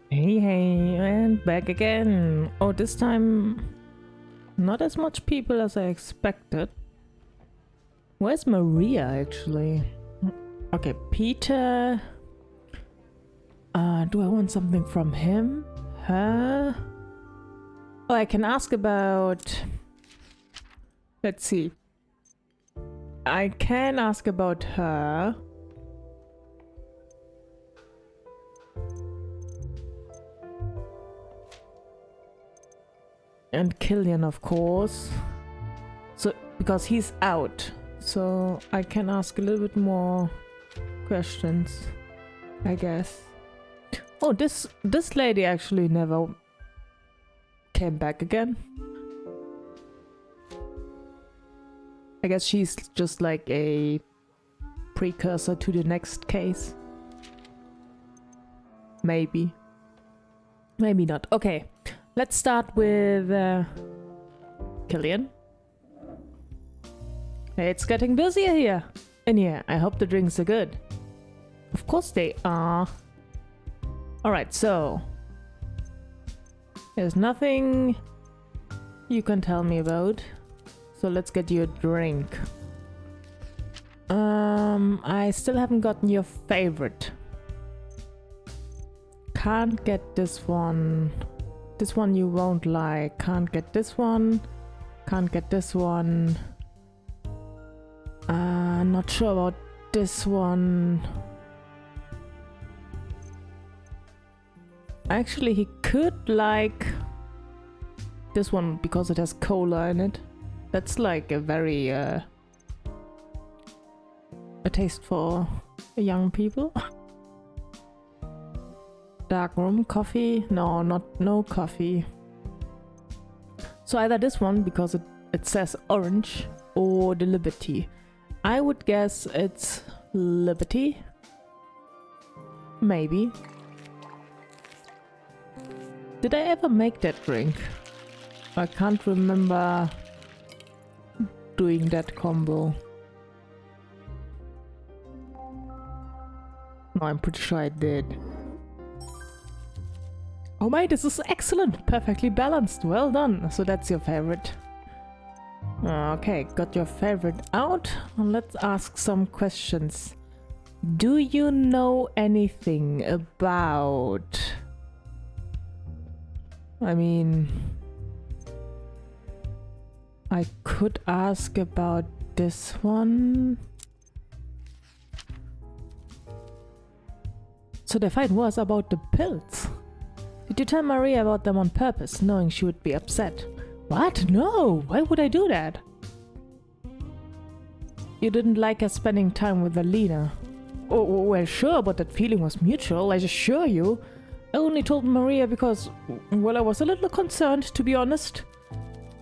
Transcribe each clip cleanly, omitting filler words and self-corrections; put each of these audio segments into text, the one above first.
Hey, hey, and back again. Oh, this time not as much people as I expected. Where's Maria, actually? Okay, Peter. Do I want something from him? Her? Oh, I can ask about... Let's see. I can ask about her. And Killian, of course. So, because he's out. So, I can ask a little bit more questions, I guess. Oh, this lady actually never came back again. I guess she's just like a precursor to the next case. Maybe. Maybe not. Okay. Let's start with Killian. Hey, it's getting busier here. In here. I hope the drinks are good. Of course they are. Alright, so there's nothing you can tell me about. So let's get you a drink. I still haven't gotten your favorite. Can't get this one. This one you won't like. Can't get this one. Can't get this one. Not sure about this one. Actually, he could like this one because it has cola in it. That's like a very a taste for young people. Dark room, coffee? No, no coffee. So either this one, because it says orange, or the Liberty. I would guess it's Liberty. Maybe. Did I ever make that drink? I can't remember doing that combo. No, I'm pretty sure I did. Oh my, this is excellent! Perfectly balanced, well done! So that's your favorite. Okay, got your favorite out. Let's ask some questions. Do you know anything about... I mean... I could ask about this one. So the fight was about the pills. Did you tell Maria about them on purpose, knowing she would be upset? What? No! Why would I do that? You didn't like us spending time with Alina. Oh, well, sure, but that feeling was mutual, I assure you. I only told Maria because, well, I was a little concerned, to be honest.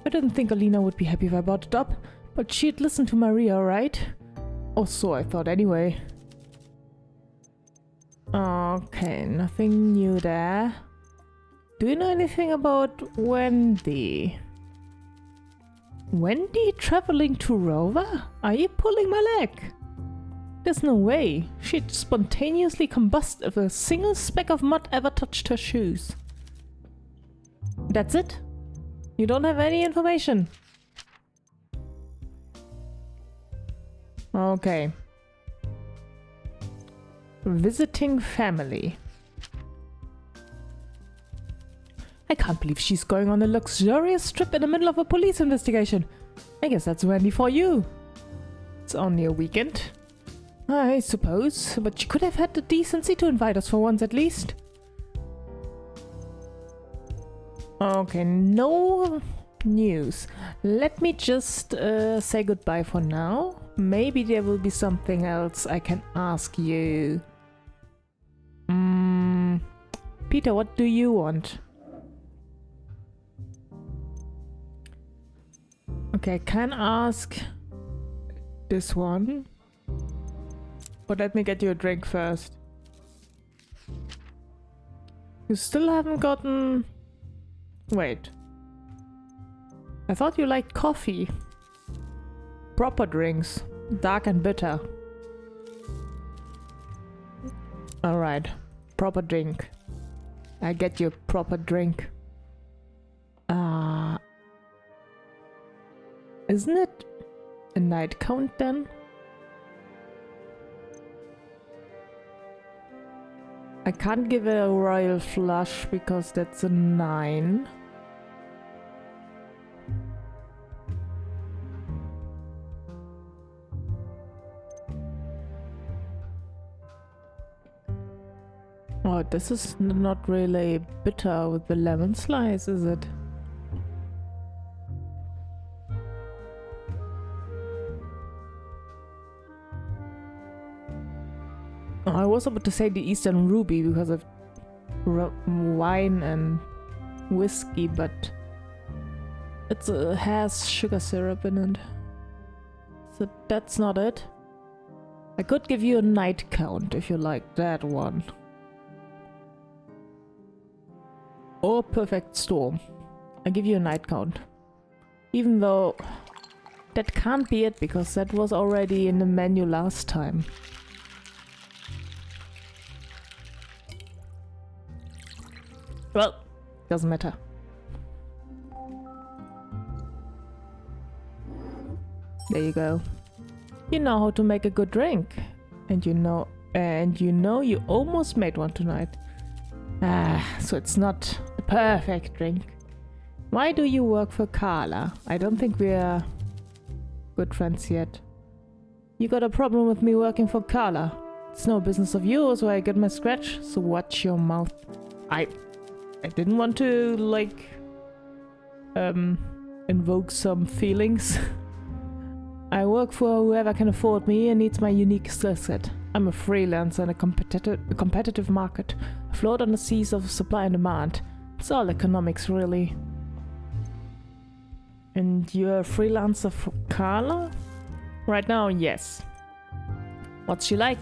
I didn't think Alina would be happy if I brought it up, but she'd listen to Maria, right? Or so I thought anyway. Okay, nothing new there. Do you know anything about Wendy? Wendy traveling to Rover? Are you pulling my leg? There's no way. She'd spontaneously combust if a single speck of mud ever touched her shoes. That's it? You don't have any information? Okay. Visiting family. I can't believe she's going on a luxurious trip in the middle of a police investigation. I guess that's Wendy for you. It's only a weekend. I suppose, but she could have had the decency to invite us for once at least. Okay, no news. Let me just say goodbye for now. Maybe there will be something else I can ask you. Peter, what do you want? Okay, I can ask this one. But let me get you a drink first. You still haven't gotten... Wait. I thought you liked coffee. Proper drinks. Dark and bitter. Alright. Proper drink. I get you a proper drink. Isn't it a night count then? I can't give it a royal flush because that's a 9. Oh, this is not really bitter with the lemon slice, is it? Oh, I was about to say the Eastern Ruby because of wine and whiskey, but it has sugar syrup in it. So that's not it. I could give you a night count if you like that one. Or perfect storm. I give you a night count. Even though that can't be it because that was already in the menu last time. Well, doesn't matter. There you go. You know how to make a good drink. And you know you almost made one tonight. So it's not the perfect drink. Why do you work for Carla? I don't think we're good friends yet. You got a problem with me working for Carla. It's no business of yours where I get my scratch, so watch your mouth. I didn't want to, like, invoke some feelings. I work for whoever can afford me and needs my unique skill set. I'm a freelancer in a competitive market, afloat on the seas of supply and demand. It's all economics, really. And you're a freelancer for Carla? Right now, yes. What's she like?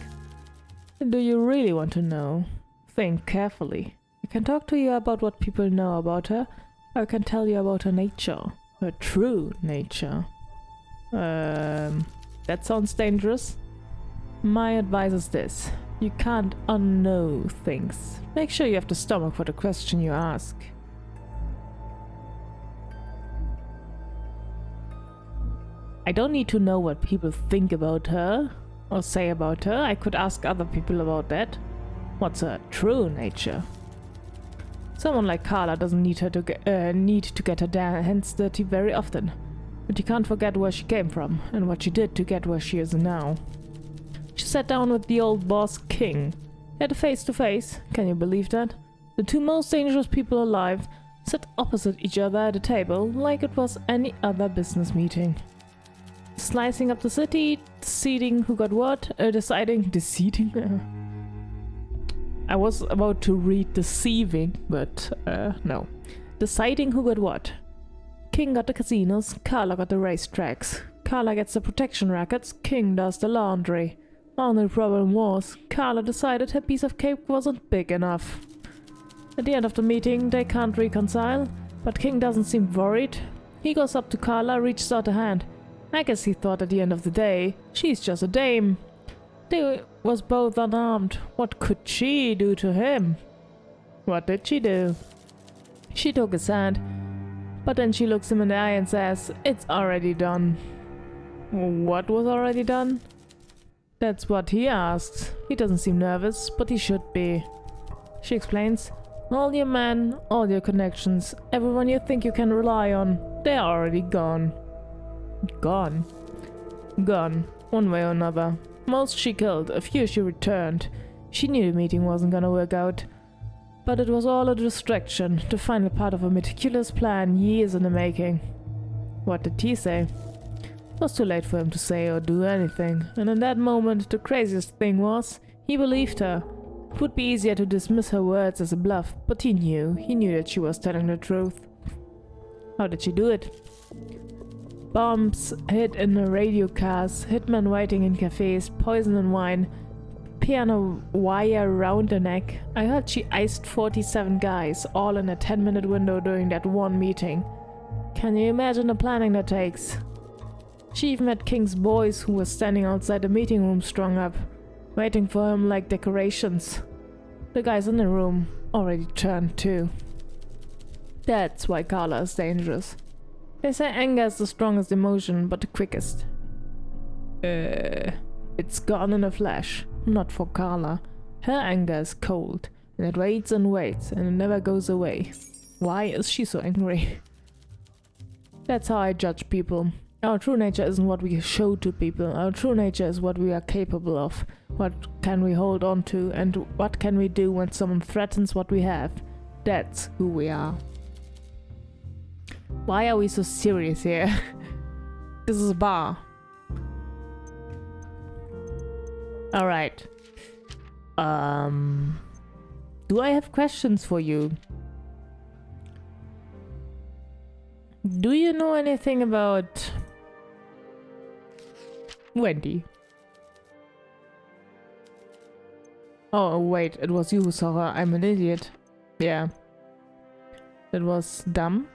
Do you really want to know? Think carefully. I can talk to you about what people know about her, or I can tell you about her nature. Her true nature. That sounds dangerous. My advice is this. You can't unknow things. Make sure you have the stomach for the question you ask. I don't need to know what people think about her or say about her. I could ask other people about that. What's her true nature? Someone like Carla doesn't need to get her hands dirty very often. But you can't forget where she came from and what she did to get where she is now. She sat down with the old boss King. They had a face-to-face. Can you believe that? The two most dangerous people alive sat opposite each other at a table like it was any other business meeting. Slicing up the city, deciding who got what, deciding? I was about to read deceiving, but no. Deciding who got what. King got the casinos, Carla got the racetracks. Carla gets the protection rackets, King does the laundry. Only problem was, Carla decided her piece of cake wasn't big enough. At the end of the meeting, they can't reconcile, but King doesn't seem worried. He goes up to Carla, reaches out a hand. I guess he thought at the end of the day, she's just a dame. They was both unarmed. What could she do to him? What did she do? She took his hand, but then she looks him in the eye and says, "It's already done." What was already done? That's what he asks. He doesn't seem nervous, but he should be. She explains, all your men, all your connections, everyone you think you can rely on, they're already gone. Gone? Gone, one way or another. Most she killed, a few she returned. She knew the meeting wasn't gonna work out. But it was all a distraction, the final part of a meticulous plan years in the making. What did he say? It was too late for him to say or do anything, and in that moment the craziest thing was, he believed her. It would be easier to dismiss her words as a bluff, but he knew that she was telling the truth. How did she do it? Bombs hid in the radio cars, hitmen waiting in cafes, poison and wine, piano wire round the neck. I heard she iced 47 guys, all in a 10-minute window during that one meeting. Can you imagine the planning that takes? She even had King's boys who were standing outside the meeting room strung up, waiting for him like decorations. The guys in the room already turned too. That's why Carla is dangerous. They say anger is the strongest emotion, but the quickest. It's gone in a flash. Not for Carla. Her anger is cold, and it waits and waits, and it never goes away. Why is she so angry? That's how I judge people. Our true nature isn't what we show to people. Our true nature is what we are capable of. What can we hold on to, and what can we do when someone threatens what we have? That's who we are. Why are we so serious here? This is a bar. Alright. Do I have questions for you? Do you know anything about Wendy? Oh, wait, it was you who saw her. I'm an idiot. Yeah. That was dumb.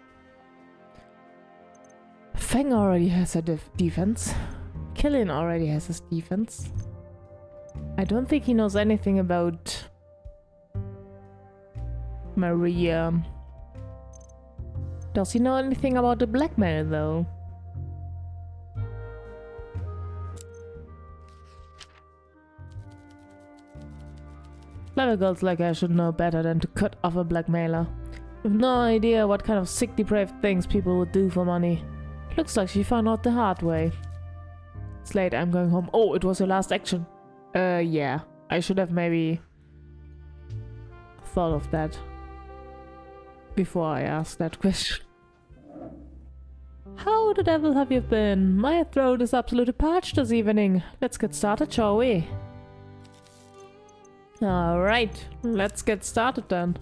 Feng already has a defense. Killian already has his defense. I don't think he knows anything about Maria. Does he know anything about the blackmail though? Clever girls like her should know better than to cut off a blackmailer. With no idea what kind of sick depraved things people would do for money. Looks like she found out the hard way. It's late, I'm going home. Oh, it was your last action. Yeah. I should have maybe thought of that before I asked that question. How the devil have you been? My throat is absolutely parched this evening. Let's get started, shall we? Alright, let's get started then.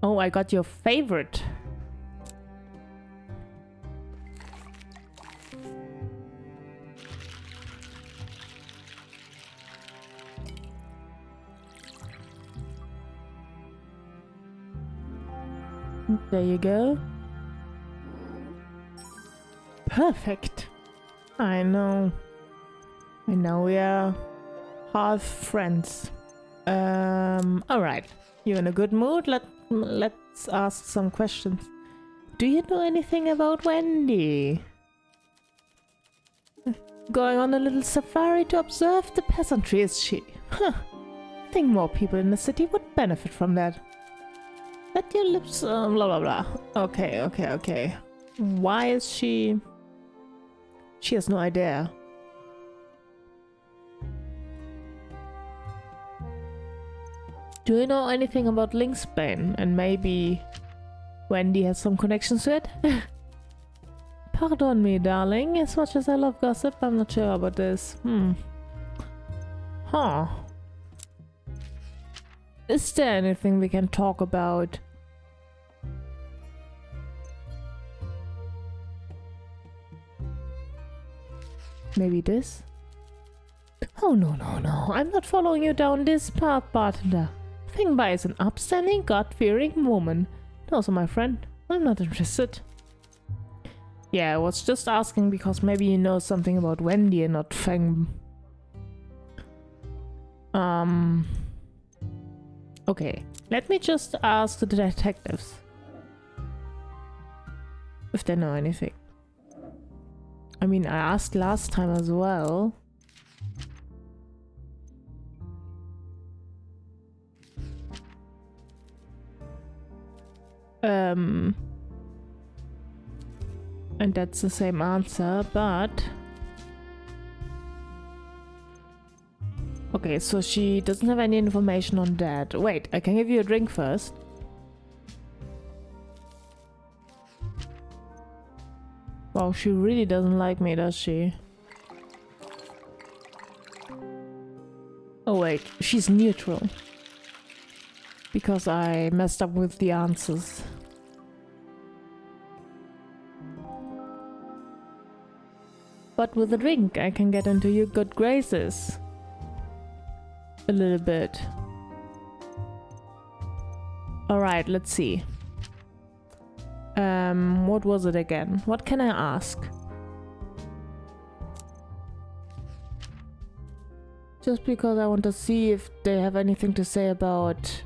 Oh, I got your favorite. There you go. Perfect. I know we are half friends. Alright. You in a good mood? Let's ask some questions. Do you know anything about Wendy? Going on a little safari to observe the peasantry, is she? Huh. I think more people in the city would benefit from that. Let your lips, blah blah blah. Okay. Why is she... She has no idea. Do you know anything about Linksbane? And maybe Wendy has some connections to it? Pardon me, darling. As much as I love gossip, I'm not sure about this. Huh. Is there anything we can talk about? Maybe this? Oh, no. I'm not following you down this path, bartender. Fengbai is an upstanding, God-fearing woman. Also, my friend, I'm not interested. Yeah, I was just asking because maybe you know something about Wendy and not Feng. Okay, let me just ask the detectives if they know anything. I mean, I asked last time as well. And that's the same answer, but... Okay, so she doesn't have any information on that. Wait, I can give you a drink first. Wow, she really doesn't like me, does she? Oh wait, she's neutral. Because I messed up with the answers. But with a drink, I can get into your good graces. A little bit. Alright, let's see. What was it again? What can I ask? Just because I want to see if they have anything to say about,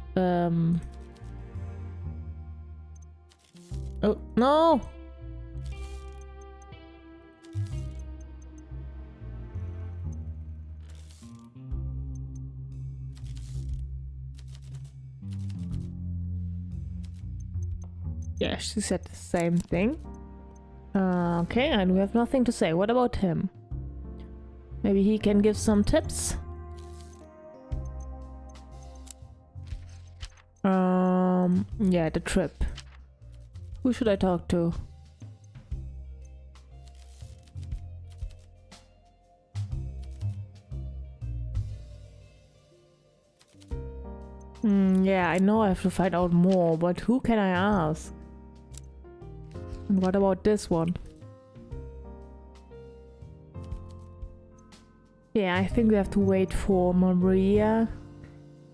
Oh, no! Yeah, she said the same thing. Okay, and we have nothing to say. What about him? Maybe he can give some tips? Yeah, the trip. Who should I talk to? Yeah, I know I have to find out more, but who can I ask? And what about this one? Yeah, I think we have to wait for Maria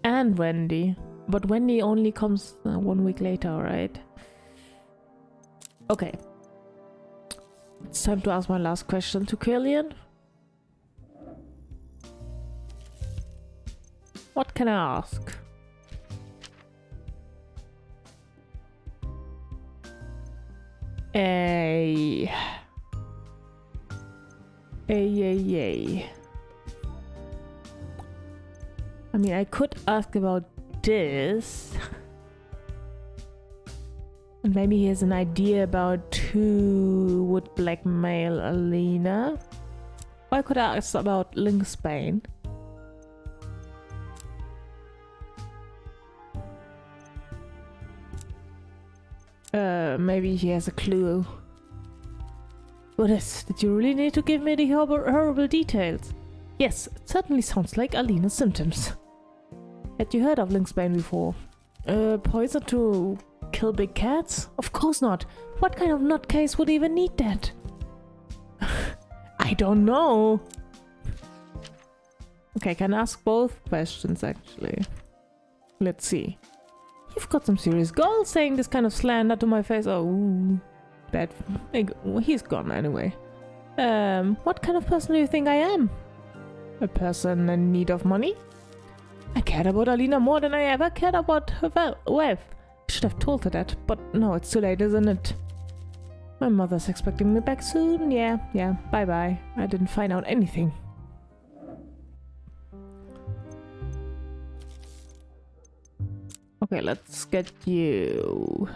and Wendy. But Wendy only comes 1 week later, right? Okay. It's time to ask my last question to Killian. What can I ask? Ay. I mean, I could ask about this. And maybe he has an idea about who would blackmail Alina. Or I could ask about Link Spain. Maybe he has a clue. What is? Did you really need to give me the horrible details? Yes, it certainly sounds like Alina's symptoms. Had you heard of Link Spain before? Poison to kill big cats? Of course not. What kind of nutcase would even need that? I don't know. Okay, I can ask both questions actually. Let's see. You've got some serious goals saying this kind of slander to my face. Oh, bad. He's gone anyway. What kind of person do you think I am? A person in need of money? I cared about Alina more than I ever cared about her wealth. I should have told her that, but no, it's too late, isn't it? My mother's expecting me back soon. Yeah, bye-bye. I didn't find out anything. Okay, let's get you.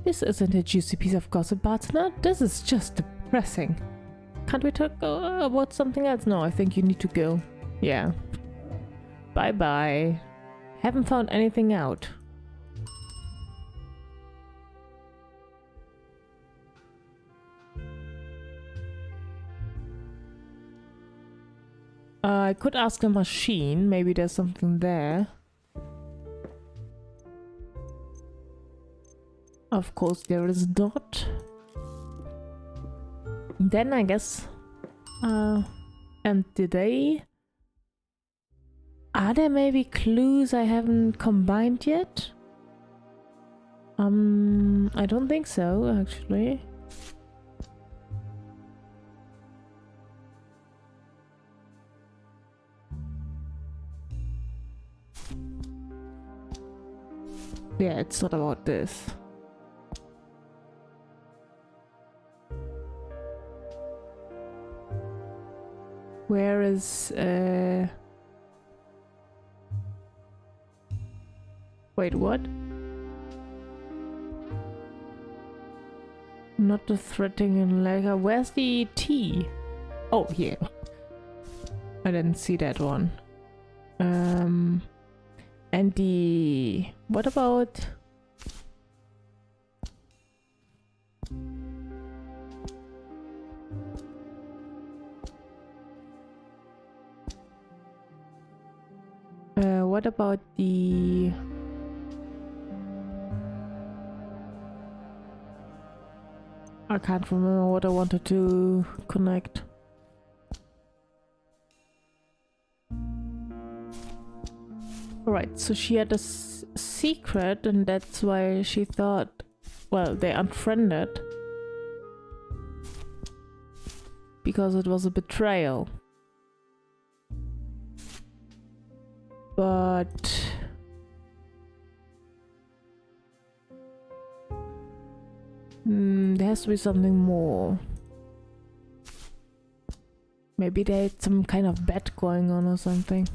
This isn't a juicy piece of gossip, partner. This is just depressing. Can't we talk about something else? No, I think you need to go. Yeah. Bye-bye. Haven't found anything out. I could ask a machine. Maybe there's something there. Of course there is not. Then I guess... empty day. Are there maybe clues I haven't combined yet? I don't think so, actually. Yeah, it's not about this. Where is wait, what? Not the threatening letter. Where's the T? Oh, here. I didn't see that one. And the... what about... what about the... I can't remember what I wanted to connect. Alright, so she had a secret and that's why she thought well, they unfriended. Because it was a betrayal. But... there has to be something more. Maybe they had some kind of bet going on or something.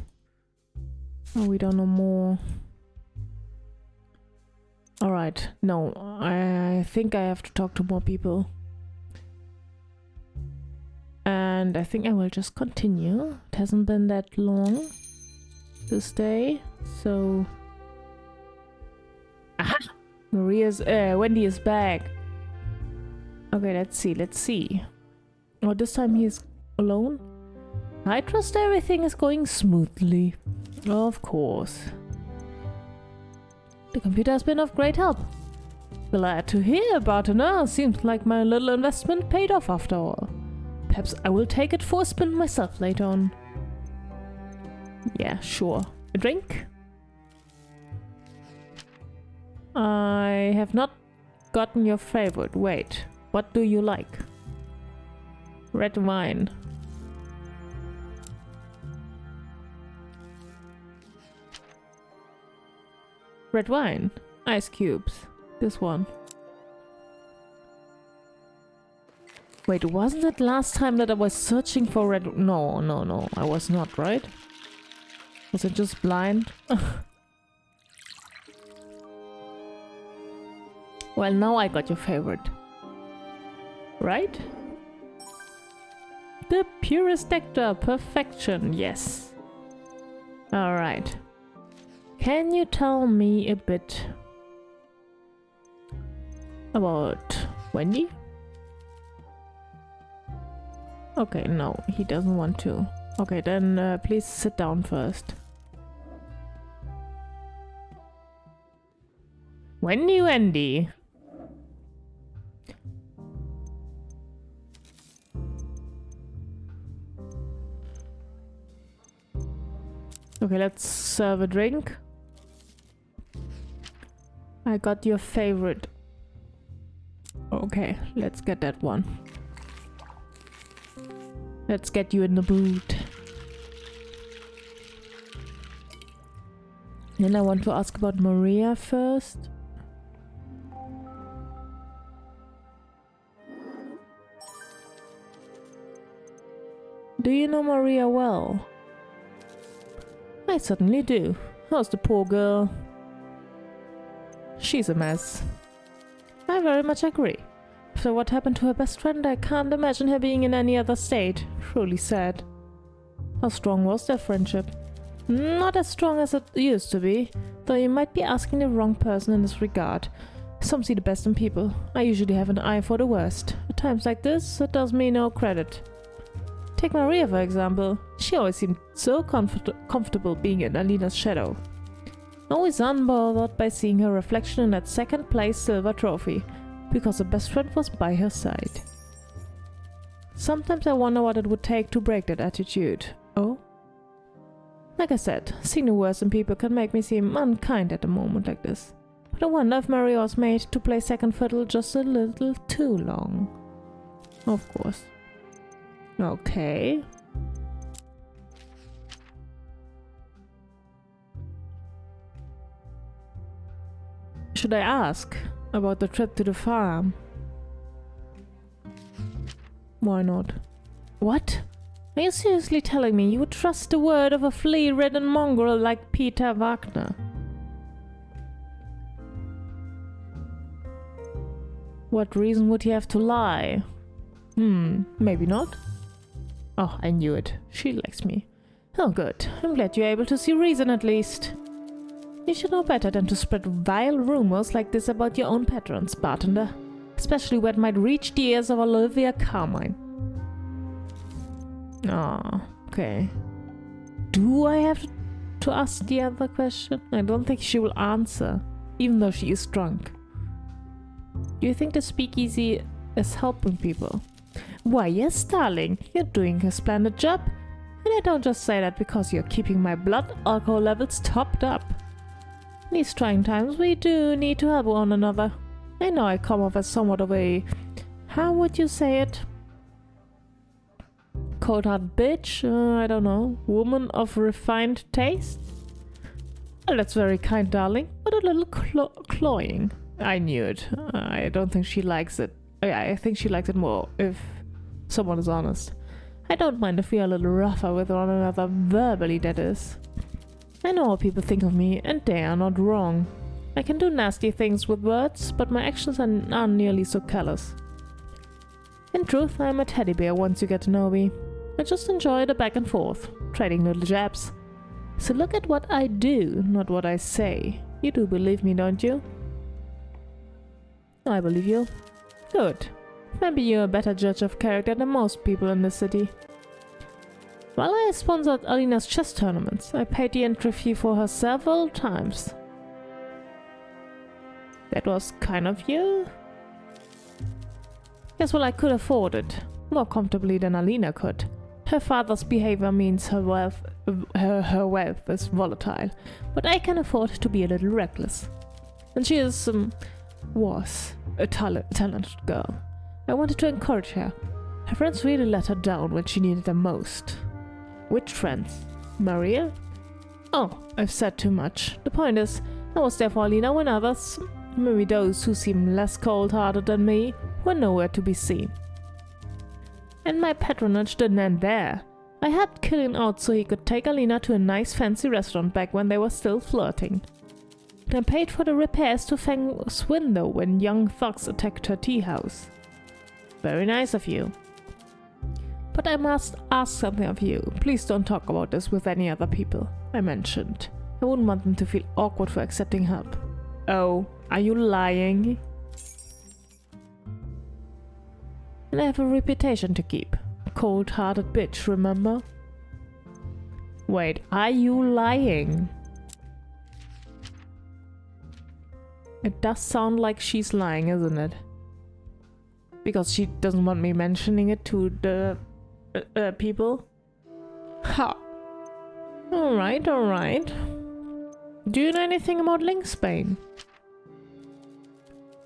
Oh, we don't know more. Alright, no, I think I have to talk to more people. And I think I will just continue. It hasn't been that long this day, so... Aha! Wendy is back. Okay, let's see. Oh, this time he is alone? I trust everything is going smoothly. Of course. The computer has been of great help. Glad to hear about it now. Seems like my little investment paid off after all. Perhaps I will take it for a spin myself later on. Yeah, sure. A drink? I have not gotten your favorite. Wait, what do you like? Red wine. Red wine. Ice cubes. This one. Wait, wasn't it last time that I was searching for red... No, I was not, right? Was it just blind? Well, now I got your favorite. Right? The purest nectar. Perfection. Yes. Alright. Can you tell me a bit about Wendy? Okay, no, he doesn't want to. Okay, then please sit down first. Wendy. Okay, let's serve a drink. I got your favorite. Okay, let's get that one. Let's get you in the mood. Then I want to ask about Maria first. Do you know Maria well? I certainly do. How's the poor girl? She's a mess. I very much agree. After what happened to her best friend, I can't imagine her being in any other state. Truly sad. How strong was their friendship? Not as strong as it used to be, though you might be asking the wrong person in this regard. Some see the best in people. I usually have an eye for the worst. At times like this, it does me no credit. Take Maria, for example. She always seemed so comfortable being in Alina's shadow. Always unbothered by seeing her reflection in that second place silver trophy, because her best friend was by her side. Sometimes I wonder what it would take to break that attitude. Oh? Like I said, seeing the worst in people can make me seem unkind at a moment like this. But I wonder if Maria was made to play second fiddle just a little too long. Of course. Okay. Should I ask about the trip to the farm? Why not? What? Are you seriously telling me you would trust the word of a flea-ridden mongrel like Peter Wagner? What reason would he have to lie? Maybe not. Oh, I knew it. She likes me. Oh, good. I'm glad you're able to see reason at least. You should know better than to spread vile rumors like this about your own patrons, bartender. Especially when it might reach the ears of Olivia Carmine. Ah, okay. Do I have to ask the other question? I don't think she will answer, even though she is drunk. Do you think the speakeasy is helping people? Why, yes, darling. You're doing a splendid job. And I don't just say that because you're keeping my blood alcohol levels topped up. In these trying times, we do need to help one another. I know I come off as somewhat of a... how would you say it? Cold-hearted bitch? I don't know. Woman of refined taste? Well, that's very kind, darling, but a little cloying. I knew it. I don't think she likes it. I think she likes it more, if someone is honest. I don't mind if we are a little rougher with one another, verbally that is. I know what people think of me, and they are not wrong. I can do nasty things with words, but my actions are nearly so callous. In truth, I am a teddy bear once you get to know me. I just enjoy the back and forth, trading little jabs. So look at what I do, not what I say. You do believe me, don't you? I believe you. Good. Maybe you're a better judge of character than most people in this city. While I sponsored Alina's chess tournaments, I paid the entry fee for her several times. That was kind of you? Yes, well, I could afford it. More comfortably than Alina could. Her father's behavior means her wealth is volatile, but I can afford to be a little reckless. And she was a talented girl. I wanted to encourage her. Her friends really let her down when she needed them most. Which friends? Maria? Oh, I've said too much. The point is, I was there for Alina when others, maybe those who seem less cold-hearted than me, were nowhere to be seen. And my patronage didn't end there. I helped Killian out so he could take Alina to a nice fancy restaurant back when they were still flirting. And I paid for the repairs to Fang's window when young thugs attacked her tea house. Very nice of you. But I must ask something of you. Please don't talk about this with any other people. I mentioned. I wouldn't want them to feel awkward for accepting help. Oh, are you lying? And I have a reputation to keep. Cold-hearted bitch, remember? Wait, are you lying? It does sound like she's lying, isn't it? Because she doesn't want me mentioning it to the people. Ha! Alright, alright. Do you know anything about Lynxbane?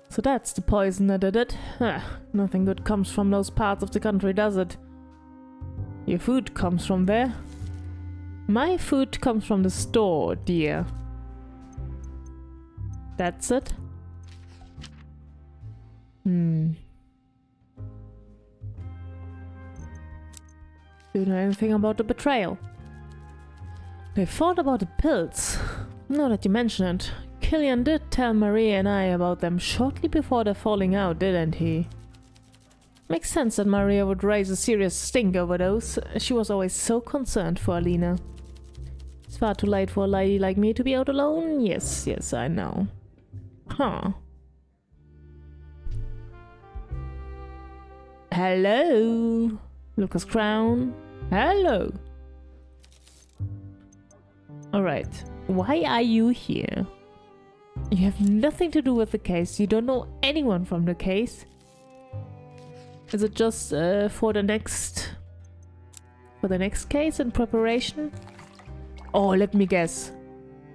So that's the poison that did it. Nothing good comes from those parts of the country, does it? Your food comes from there. My food comes from the store, dear. That's it? Do you know anything about the betrayal? They fought about the pills. Now that you mention it, Killian did tell Maria and I about them shortly before their falling out, didn't he? Makes sense that Maria would raise a serious stink over those. She was always so concerned for Alina. It's far too late for a lady like me to be out alone. Yes, yes, I know. Huh. Hello, Lucas Crown. Hello. Alright, why are you here? You have nothing to do with the case. You don't know anyone from the case. Is it just for the next case in preparation? Oh, let me guess.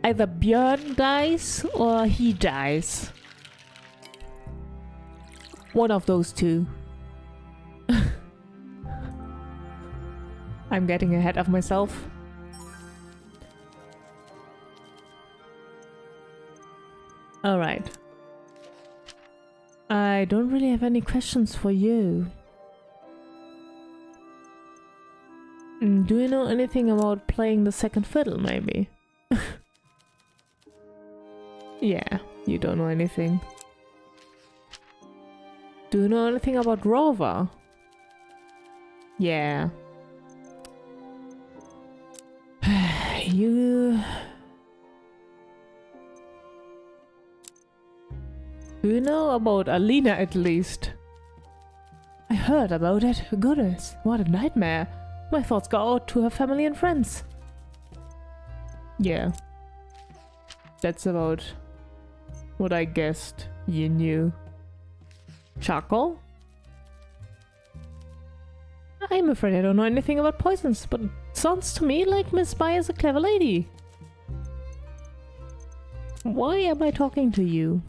Either Björn dies or he dies. One of those two. I'm getting ahead of myself. Alright. I don't really have any questions for you. Do you know anything about playing the second fiddle, maybe? Yeah, you don't know anything. Do you know anything about Rover? Yeah. You... Do you know about Alina at least? I heard about it. Goodness, what a nightmare. My thoughts go out to her family and friends. Yeah. That's about what I guessed you knew. Charcoal? I'm afraid I don't know anything about poisons, but it sounds to me like Miss Spy is a clever lady. Why am I talking to you?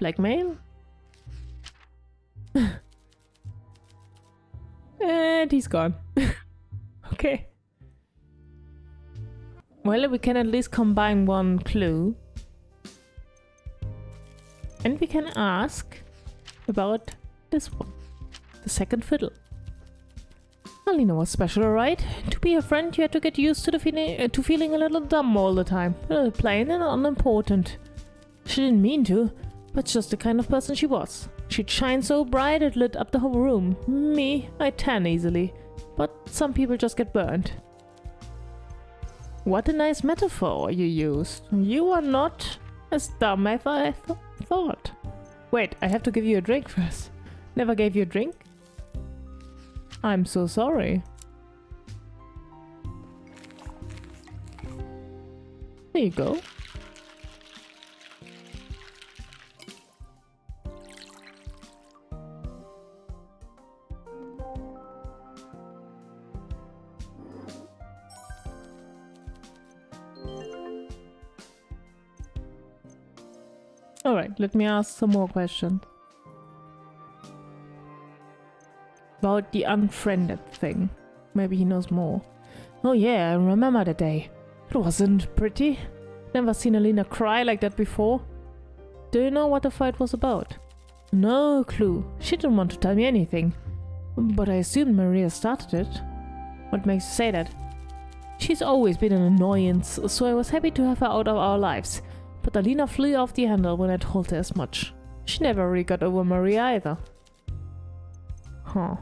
Blackmail? And he's gone. Okay. Well, we can at least combine one clue. And we can ask about this one. The second fiddle. Alina was special, right? To be a friend, you had to get used to the feeling a little dumb all the time. A little plain and unimportant. She didn't mean to, but just the kind of person she was. She'd shine so bright it lit up the whole room. Me, I tan easily. But some people just get burned. What a nice metaphor you used. You are not as dumb as I thought. Wait, I have to give you a drink first. Never gave you a drink? I'm so sorry. There you go. Alright, let me ask some more questions. About the unfriended thing. Maybe he knows more. Oh yeah, I remember the day. It wasn't pretty. Never seen Alina cry like that before. Do you know what the fight was about? No clue. She didn't want to tell me anything. But I assumed Maria started it. What makes you say that? She's always been an annoyance, so I was happy to have her out of our lives. But Alina flew off the handle when I told her as much. She never really got over Maria either. Huh.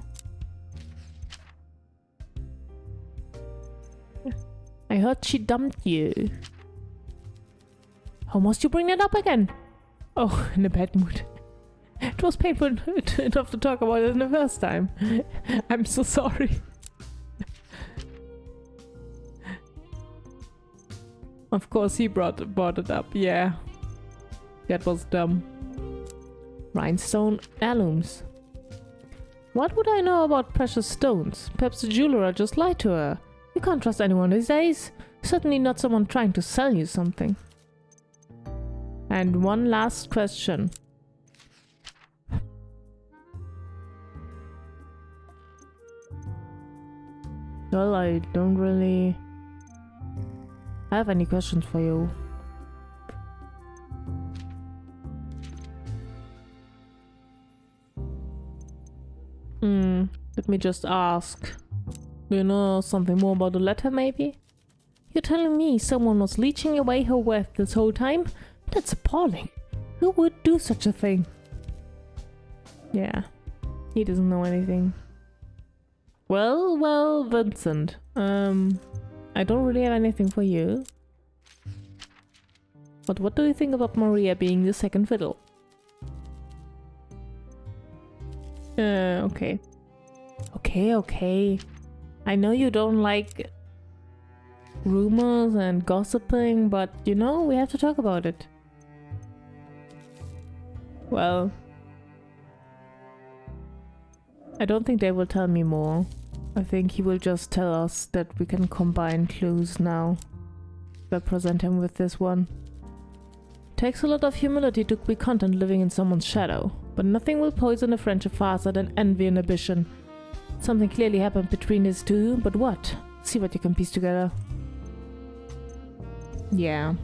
I heard she dumped you. How must you bring that up again? Oh, in a bad mood. It was painful enough to talk about it the first time. I'm so sorry. Of course he brought it up, yeah. That was dumb. Rhinestone heirlooms. What would I know about precious stones? Perhaps the jeweler just lied to her. You can't trust anyone these days. Certainly not someone trying to sell you something. And one last question. Well, I don't really have any questions for you. Let me just ask. Do you know something more about the letter, maybe? You're telling me someone was leeching away her wealth this whole time? That's appalling. Who would do such a thing? Yeah, he doesn't know anything. Well, Vincent. I don't really have anything for you. But what do you think about Maria being the second fiddle? Okay. Okay. I know you don't like rumors and gossiping, but you know, we have to talk about it. Well, I don't think they will tell me more. I think he will just tell us that we can combine clues now. We'll present him with this one. Takes a lot of humility to be content living in someone's shadow, but nothing will poison a friendship faster than envy and ambition. Something clearly happened between these two, but what? See what you can piece together. Yeah.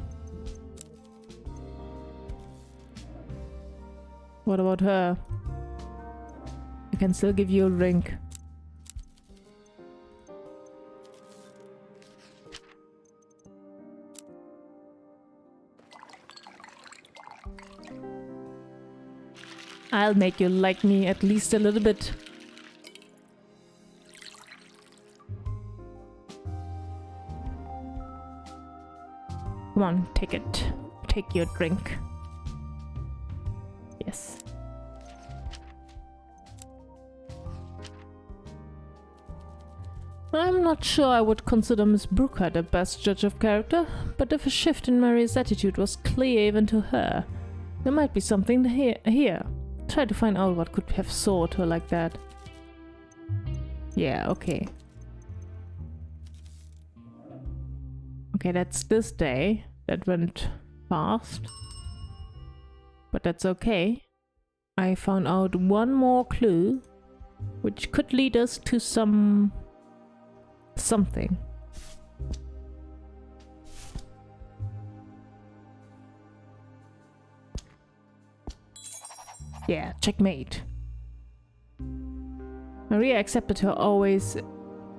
What about her? I can still give you a drink. I'll make you like me at least a little bit. Come on, take it. Take your drink. Yes. I'm not sure I would consider Miss Brooker the best judge of character, but if a shift in Mary's attitude was clear even to her, there might be something here. Try to find out what could have soured her like that. Yeah, okay. Okay, that's this day. That went fast. But that's okay. I found out one more clue, which could lead us to something. Yeah, checkmate. Maria accepted her always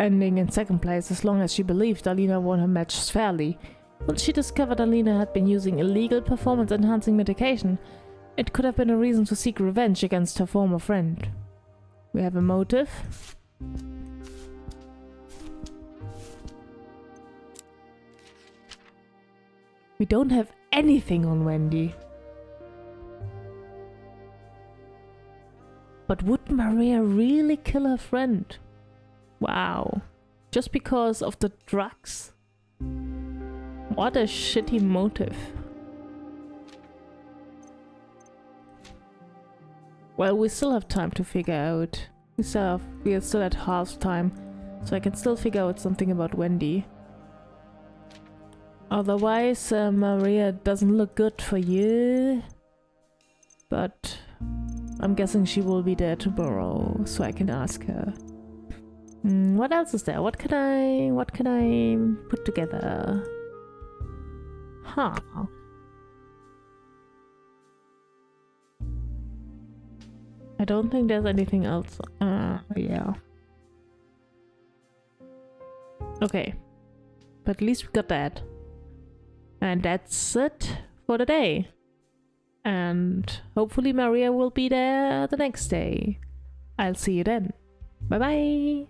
ending in second place as long as she believed Alina won her matches fairly. Once she discovered Alina had been using illegal performance-enhancing medication, it could have been a reason to seek revenge against her former friend. We have a motive. We don't have anything on Wendy. But would Maria really kill her friend? Wow. Just because of the drugs? What a shitty motive. Well, we still have time to figure out. We are still at half time, so I can still figure out something about Wendy. Otherwise, Maria doesn't look good for you. But I'm guessing she will be there tomorrow, so I can ask her. What else is there? What can I put together? Huh. I don't think there's anything else. Yeah. Okay. But at least we got that. And that's it for the day. And hopefully Maria will be there the next day. I'll see you then. Bye bye!